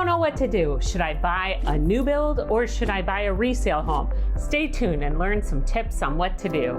don't know what to do. Should I buy a new build or should I buy a resale home? Stay tuned and learn some tips on what to do.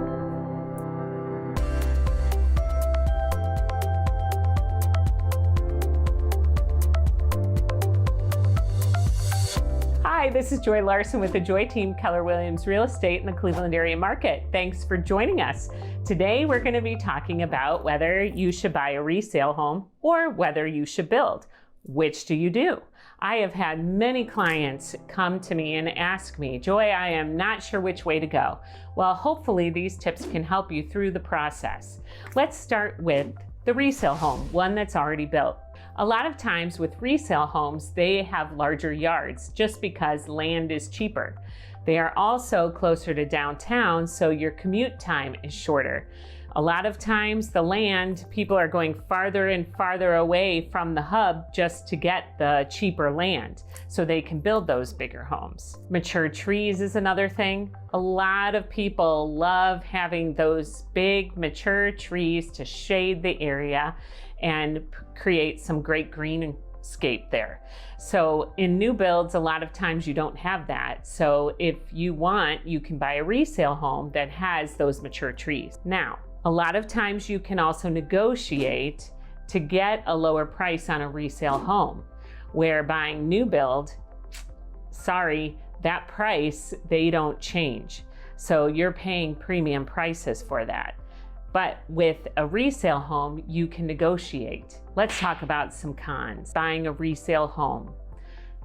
Hi, this is Joy Larson with the Joy Team, Keller Williams Real Estate in the Cleveland area market. Thanks for joining us. Today we're going to be talking about whether you should buy a resale home or whether you should build. Which do you do? I have had many clients come to me and ask me, Joy, I am not sure which way to go. Well, hopefully these tips can help you through the process. Let's start with the resale home, one that's already built. A lot of times with resale homes, they have larger yards just because land is cheaper. They are also closer to downtown, so your commute time is shorter. A lot of times the land, people are going farther and farther away from the hub just to get the cheaper land so they can build those bigger homes. Mature trees is another thing. A lot of people love having those big mature trees to shade the area and create some great greenscape there. So in new builds, a lot of times you don't have that. So if you want, you can buy a resale home that has those mature trees. Now, a lot of times you can also negotiate to get a lower price on a resale home, where buying new build, sorry, that price, they don't change. So you're paying premium prices for that. But with a resale home, you can negotiate. Let's talk about some cons. Buying a resale home.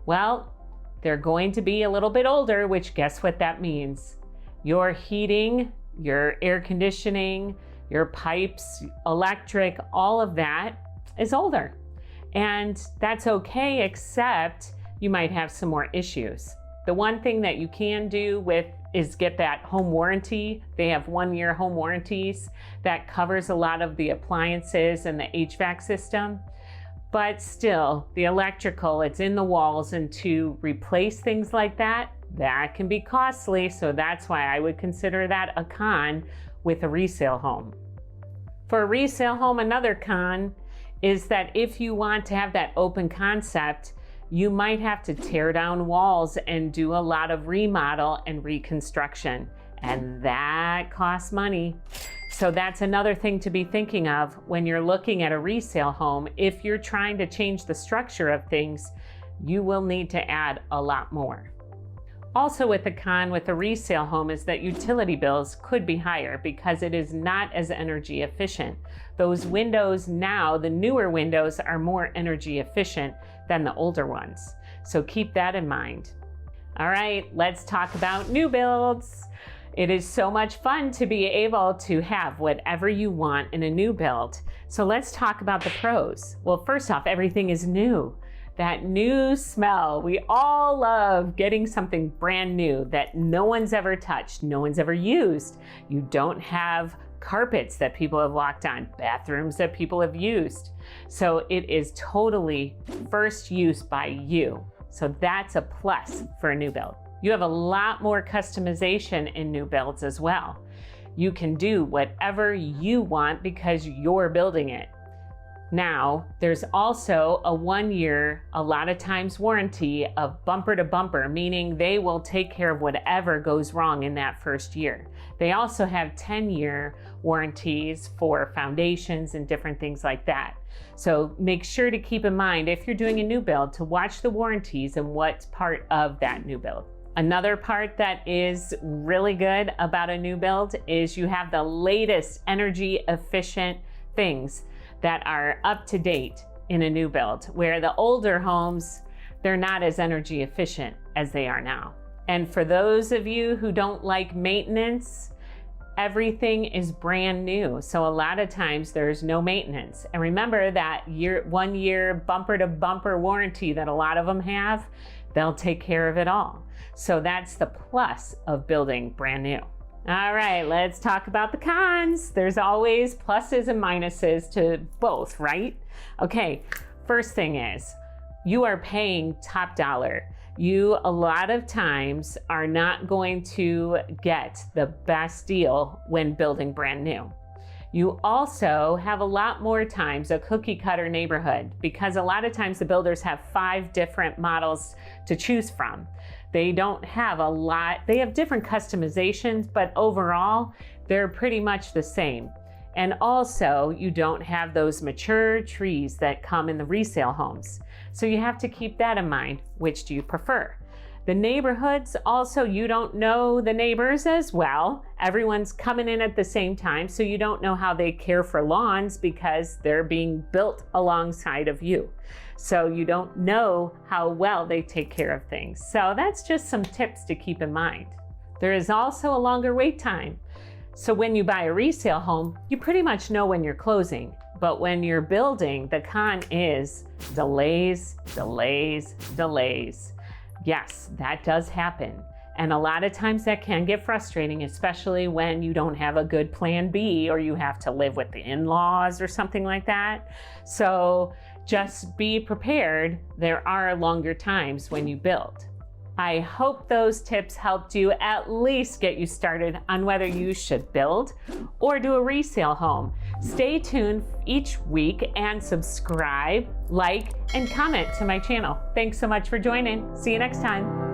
Well, they're going to be a little bit older, which guess what that means? Your heating, your air conditioning, your pipes, electric, all of that is older. And that's okay, except you might have some more issues. The one thing that you can do is get that home warranty. They have 1-year home warranties that covers a lot of the appliances and the HVAC system. But still, the electrical, it's in the walls, and to replace things like that, that can be costly. So that's why I would consider that a con with a resale home. For a resale home, another con is that if you want to have that open concept, you might have to tear down walls and do a lot of remodel and reconstruction, and that costs money. So that's another thing to be thinking of when you're looking at a resale home. If you're trying to change the structure of things, you will need to add a lot more. Also with the con with a resale home is that utility bills could be higher because it is not as energy efficient. Those windows now, the newer windows, are more energy efficient than the older ones. So keep that in mind. All right, let's talk about new builds. It is so much fun to be able to have whatever you want in a new build. So let's talk about the pros. Well, first off, everything is new. That new smell, we all love getting something brand new that no one's ever touched, no one's ever used. You don't have carpets that people have walked on, bathrooms that people have used. So it is totally first use by you. So that's a plus for a new build. You have a lot more customization in new builds as well. You can do whatever you want because you're building it. Now, there's also a 1-year, a lot of times warranty of bumper to bumper, meaning they will take care of whatever goes wrong in that first year. They also have 10-year warranties for foundations and different things like that. So make sure to keep in mind, if you're doing a new build, to watch the warranties and what's part of that new build. Another part that is really good about a new build is you have the latest energy efficient things that are up to date in a new build, where the older homes, they're not as energy efficient as they are now. And for those of you who don't like maintenance, everything is brand new. So a lot of times there's no maintenance. And remember that 1-year bumper to bumper warranty that a lot of them have, they'll take care of it all. So that's the plus of building brand new. All right, let's talk about the cons. There's always pluses and minuses to both, right? Okay, first thing is you are paying top dollar. You, a lot of times, are not going to get the best deal when building brand new. You also have a lot more times a cookie cutter neighborhood, because a lot of times the builders have 5 different models to choose from. They don't have a lot, they have different customizations, but overall, they're pretty much the same. And also, you don't have those mature trees that come in the resale homes. So you have to keep that in mind. Which do you prefer? The neighborhoods, also, you don't know the neighbors as well. Everyone's coming in at the same time, so you don't know how they care for lawns because they're being built alongside of you. So you don't know how well they take care of things. So that's just some tips to keep in mind. There is also a longer wait time. So when you buy a resale home, you pretty much know when you're closing. But when you're building, the con is delays, delays, delays. Yes, that does happen. And a lot of times that can get frustrating, especially when you don't have a good plan B or you have to live with the in-laws or something like that. So just be prepared. There are longer times when you build. I hope those tips helped you at least get you started on whether you should build or do a resale home. Stay tuned each week and subscribe, like, and comment to my channel. Thanks so much for joining. See you next time.